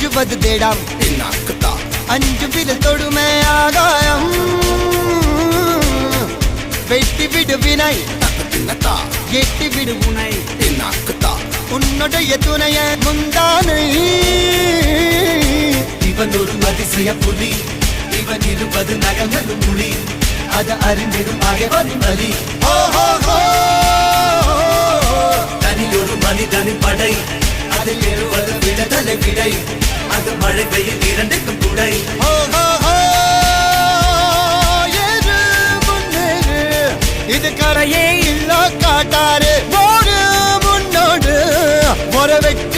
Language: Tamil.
அஞ்சுவது தேடாம் அஞ்சு விரல் தொடுமே ஆகாயம் வெட்டி விடு வினை எட்டி விடு உனை உன்னுடைய துணைய முந்தானை இவன் ஒரு அதிசய புலி இவன் இருப்பது நகங்களும் புலி அது அறிந்திடும் ஆகவனின் வலி தனியொரு மனிதனின் படை அதில் எழுவது விடுதலை விடை அது மழை பெய்யும் இரண்டுக்கும் துடை இது கரையே இல்ல காட்டாரு முன்னோடு ஒரு வெற்றி